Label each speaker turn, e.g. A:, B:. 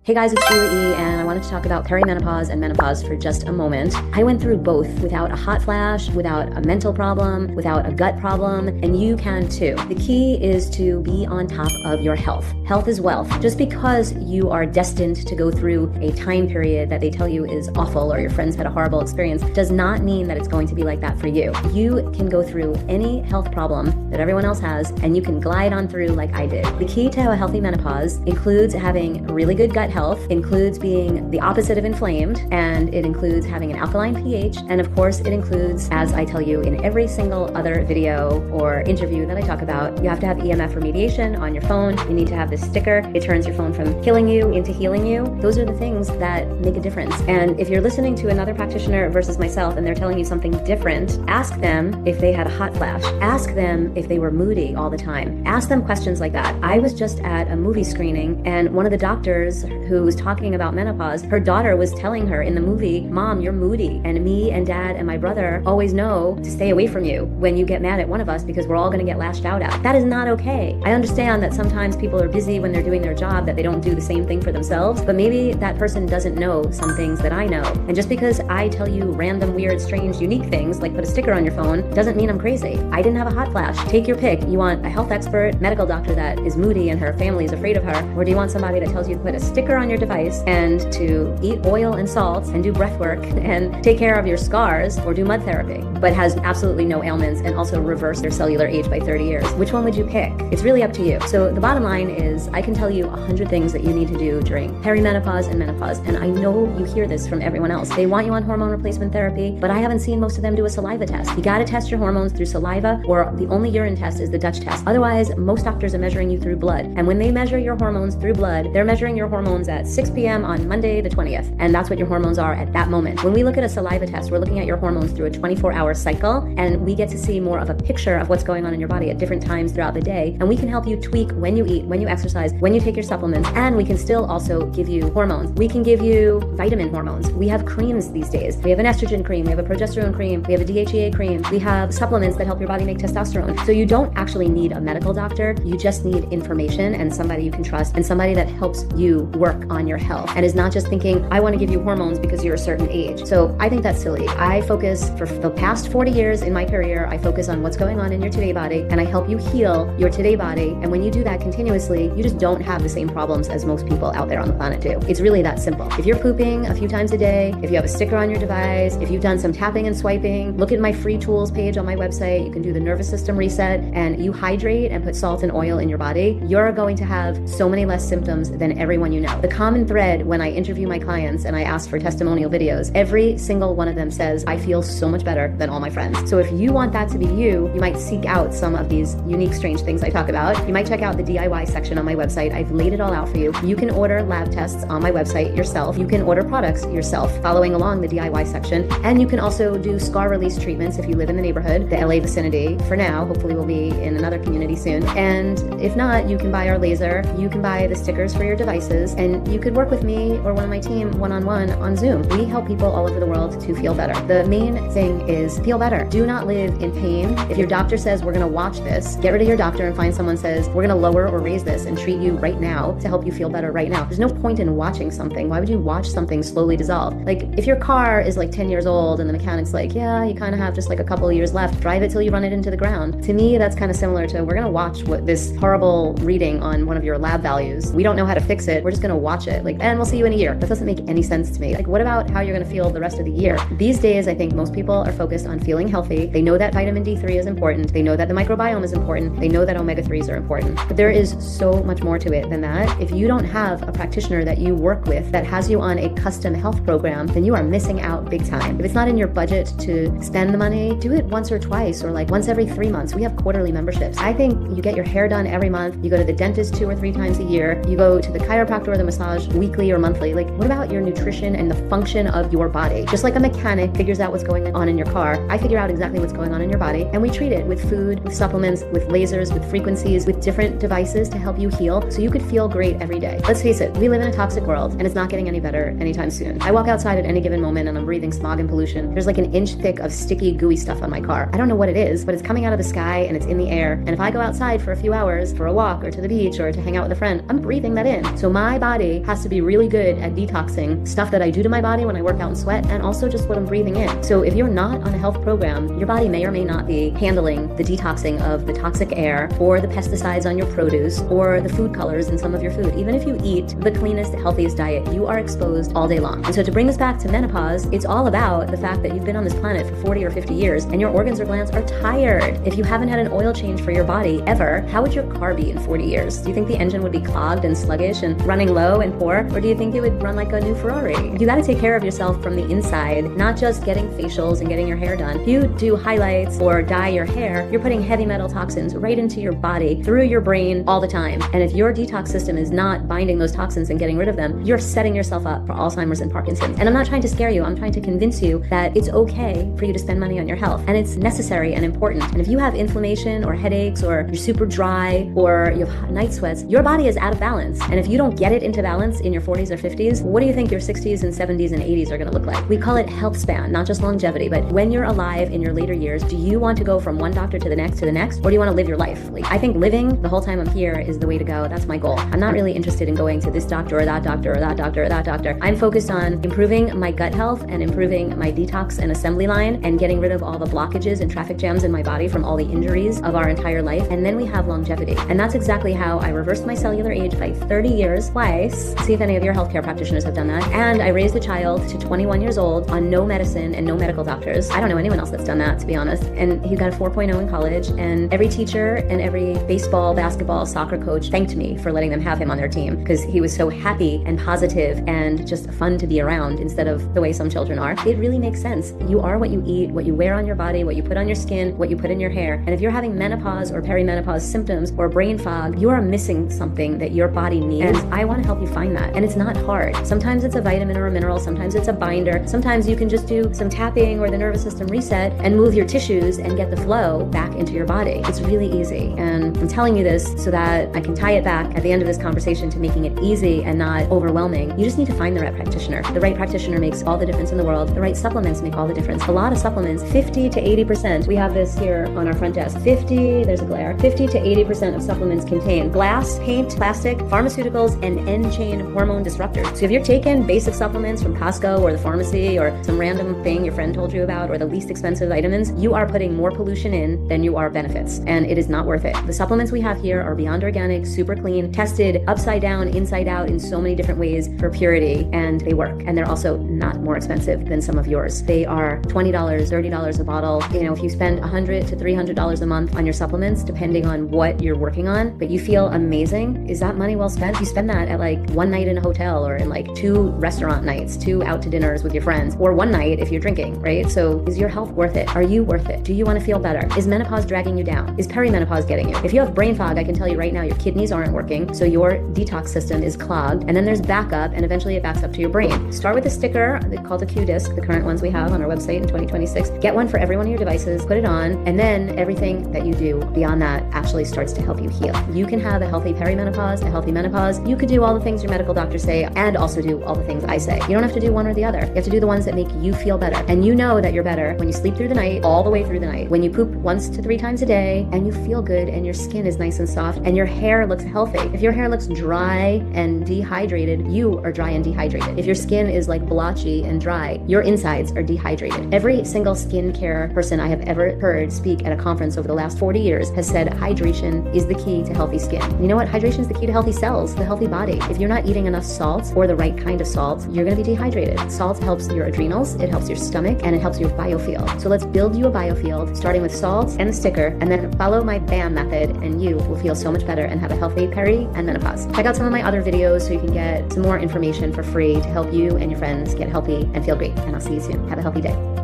A: Hey guys, it's Sheree, and I wanted to talk about perimenopause and menopause for just a moment. I went through both without a hot flash, without a mental problem, without a gut problem, and you can too. The key is to be on top of your health. Health is wealth. Just because you are destined to go through a time period that they tell you is awful or your friends had a horrible experience does not mean that it's going to be like that for you. You can go through any health problem that everyone else has, and you can glide on through like I did. The key to a healthy menopause includes having really good gut health, includes being the opposite of inflamed, and it includes having an alkaline pH, and of course it includes, as I tell you in every single other video or interview that I talk about, you have to have EMF remediation on your phone. You need to have this sticker. It turns your phone from killing you into healing you. Those are the things that make a difference. And if you're listening to another practitioner versus myself and they're telling you something different, ask them if they had a hot flash. Ask them if they were moody all the time. Ask them questions like that. I was just at a movie screening, and one of the doctors who was talking about menopause, her daughter was telling her in the movie, "Mom, you're moody, and me and Dad and my brother always know to stay away from you when you get mad at one of us because we're all going to get lashed out at." That is not okay. I understand that sometimes people are busy when they're doing their job, that they don't do the same thing for themselves, but maybe that person doesn't know some things that I know. And just because I tell you random, weird, strange, unique things, like put a sticker on your phone, doesn't mean I'm crazy. I didn't have a hot flash. Take your pick. You want a health expert, medical doctor that is moody and her family is afraid of her, or do you want somebody that tells you to put a sticker on your device and to eat oil and salt and do breath work and take care of your scars or do mud therapy, but has absolutely no ailments and also reverse their cellular age by 30 years? Which one would you pick? It's really up to you. So the bottom line is I can tell you 100 things that you need to do during perimenopause and menopause, and I know you hear this from everyone else. They want you on hormone replacement therapy, but I haven't seen most of them do a saliva test. You got to test your hormones through saliva, or the only urine test is the Dutch test. Otherwise, most doctors are measuring you through blood, and when they measure your hormones through blood, they're measuring your hormones at 6 p.m. on Monday the 20th, and that's what your hormones are at that moment. When we look at a saliva test, we're looking at your hormones through a 24-hour cycle, and we get to see more of a picture of what's going on in your body at different times throughout the day, and we can help you tweak when you eat, when you exercise, when you take your supplements, and we can still also give you hormones. We can give you vitamin hormones. We have creams these days. We have an estrogen cream, we have a progesterone cream, we have a DHEA cream, we have supplements that help your body make testosterone. So you don't actually need a medical doctor, you just need information and somebody you can trust and somebody that helps you work on your health and is not just thinking, I want to give you hormones because you're a certain age. So I think that's silly. I focus for the past 40 years in my career, I focus on what's going on in your today body, and I help you heal your today body. And when you do that continuously, you just don't have the same problems as most people out there on the planet do. It's really that simple. If you're pooping a few times a day, if you have a sticker on your device, if you've done some tapping and swiping, look at my free tools page on my website. You can do the nervous system reset, and you hydrate and put salt and oil in your body, you're going to have so many less symptoms than everyone you know. The common thread when I interview my clients and I ask for testimonial videos, every single one of them says, I feel so much better than all my friends. So if you want that to be you, you might seek out some of these unique, strange things I talk about. You might check out the DIY section on my website. I've laid it all out for you. You can order lab tests on my website yourself. You can order products yourself following along the DIY section. And you can also do scar release treatments if you live in the neighborhood, the LA vicinity. For now, hopefully we'll be in another community soon. And if not, you can buy our laser, you can buy the stickers for your devices, and you could work with me or one of my team one-on-one on Zoom. We help people all over the world to feel better. The main thing is feel better. Do not live in pain. If your doctor says we're going to watch this, get rid of your doctor and find someone says we're going to lower or raise this and treat you right now to help you feel better right now. There's no point in watching something. Why would you watch something slowly dissolve? Like if your car is like 10 years old and the mechanic's like, yeah, you kind of have just like a couple of years left, drive it till you run it into the ground. To me, that's kind of similar to we're going to watch what this horrible reading on one of your lab values. We don't know how to fix it. We're just going to watch it. Like, and we'll see you in a year. That doesn't make any sense to me. Like, what about how you're going to feel the rest of the year? These days, I think most people are focused on feeling healthy. They know that vitamin D3 is important. They know that the microbiome is important. They know that omega-3s are important. But there is so much more to it than that. If you don't have a practitioner that you work with that has you on a custom health program, then you are missing out big time. If it's not in your budget to spend the money, do it once or twice or like once every 3 months. We have quarterly memberships. I think you get your hair done every month. You go to the dentist 2 or 3 times a year. You go to the chiropractor or the massage weekly or monthly. Like, what about your nutrition and the function of your body? Just like a mechanic figures out what's going on in your car, I figure out exactly what's going on in your body, and we treat it with food, with supplements, with lasers, with frequencies, with different devices to help you heal so you could feel great every day. Let's face it, we live in a toxic world and it's not getting any better anytime soon. I walk outside at any given moment and I'm breathing smog and pollution. There's like an inch thick of sticky, gooey stuff on my car. I don't know what it is, but it's coming out of the sky and it's in the air. And if I go outside for a few hours for a walk or to the beach or to hang out with a friend, I'm breathing that in. So my body body has to be really good at detoxing stuff that I do to my body when I work out and sweat, and also just what I'm breathing in. So if you're not on a health program, your body may or may not be handling the detoxing of the toxic air or the pesticides on your produce or the food colors in some of your food. Even if you eat the cleanest, healthiest diet, you are exposed all day long. And so to bring this back to menopause, it's all about the fact that you've been on this planet for 40 or 50 years and your organs or glands are tired. If you haven't had an oil change for your body ever, how would your car be in 40 years? Do you think the engine would be clogged and sluggish and running low and poor? Or do you think it would run like a new Ferrari? You got to take care of yourself from the inside, not just getting facials and getting your hair done. If you do highlights or dye your hair, you're putting heavy metal toxins right into your body through your brain all the time. And if your detox system is not binding those toxins and getting rid of them, you're setting yourself up for Alzheimer's and Parkinson's. And I'm not trying to scare you. I'm trying to convince you that it's okay for you to spend money on your health, and it's necessary and important. And if you have inflammation or headaches or you're super dry or you have night sweats, your body is out of balance. And if you don't get it into balance in your 40s or 50s, what do you think your 60s and 70s and 80s are going to look like? We call it health span, not just longevity, but when you're alive in your later years, do you want to go from one doctor to the next, or do you want to live your life? Like, I think living the whole time I'm here is the way to go. That's my goal. I'm not really interested in going to this doctor or that doctor or that doctor or that doctor. I'm focused on improving my gut health and improving my detox and assembly line and getting rid of all the blockages and traffic jams in my body from all the injuries of our entire life. And then we have longevity. And that's exactly how I reversed my cellular age by 30 years twice. See if any of your healthcare practitioners have done that. And I raised a child to 21 years old on no medicine and no medical doctors. I don't know anyone else that's done that, to be honest. And he got a 4.0 in college, and every teacher and every baseball, basketball, soccer coach thanked me for letting them have him on their team because he was so happy and positive and just fun to be around instead of the way some children are. It really makes sense. You are what you eat, what you wear on your body, what you put on your skin, what you put in your hair. And if you're having menopause or perimenopause symptoms or brain fog, you are missing something that your body needs. And I want to help you find that. And it's not hard. Sometimes it's a vitamin or a mineral. Sometimes it's a binder. Sometimes you can just do some tapping or the nervous system reset and move your tissues and get the flow back into your body. It's really easy. And I'm telling you this so that I can tie it back at the end of this conversation to making it easy and not overwhelming. You just need to find the right practitioner. The right practitioner makes all the difference in the world. The right supplements make all the difference. A lot of supplements, 50 to 80%. We have this here on our front desk. 50 to 80% of supplements contain glass, paint, plastic, pharmaceuticals, and end-chain hormone disruptors. So if you're taking basic supplements from Costco or the pharmacy or some random thing your friend told you about or the least expensive vitamins, you are putting more pollution in than you are benefits, and it is not worth it. The supplements we have here are beyond organic, super clean, tested upside down, inside out in so many different ways for purity, and they work. And they're also not more expensive than some of yours. They are $20, $30 a bottle. You know, if you spend $100 to $300 a month on your supplements, depending on what you're working on, but you feel amazing, is that money well spent? You spend that at like one night in a hotel or in like 2 restaurant nights, 2 out to dinners with your friends, or one night if you're drinking, right? So is your health worth it? Are you worth it? Do you want to feel better? Is menopause dragging you down? Is perimenopause getting you? If you have brain fog, I can tell you right now, your kidneys aren't working, so your detox system is clogged, and then there's backup, and eventually it backs up to your brain. Start with a sticker called the Q-Disc, the current ones we have on our website in 2026. Get one for every one of your devices, put it on, and then everything that you do beyond that actually starts to help you heal. You can have a healthy perimenopause, a healthy menopause. You could do all the things your medical doctors say and also do all the things I say. You don't have to do one or the other. You have to do the ones that make you feel better. And you know that you're better when you sleep through the night, all the way through the night, when you poop 1 to 3 times a day and you feel good and your skin is nice and soft and your hair looks healthy. If your hair looks dry and dehydrated, you are dry and dehydrated. If your skin is like blotchy and dry, your insides are dehydrated. Every single skincare person I have ever heard speak at a conference over the last 40 years has said hydration is the key to healthy skin. You know what? Hydration is the key to healthy cells, the healthy body. If you're not eating enough salt or the right kind of salt, you're going to be dehydrated. Salt helps your adrenals, it helps your stomach, and it helps your biofield. So let's build you a biofield, starting with salt and the sticker, and then follow my BAM method, and you will feel so much better and have a healthy peri and menopause. Check out some of my other videos so you can get some more information for free to help you and your friends get healthy and feel great. And I'll see you soon. Have a healthy day.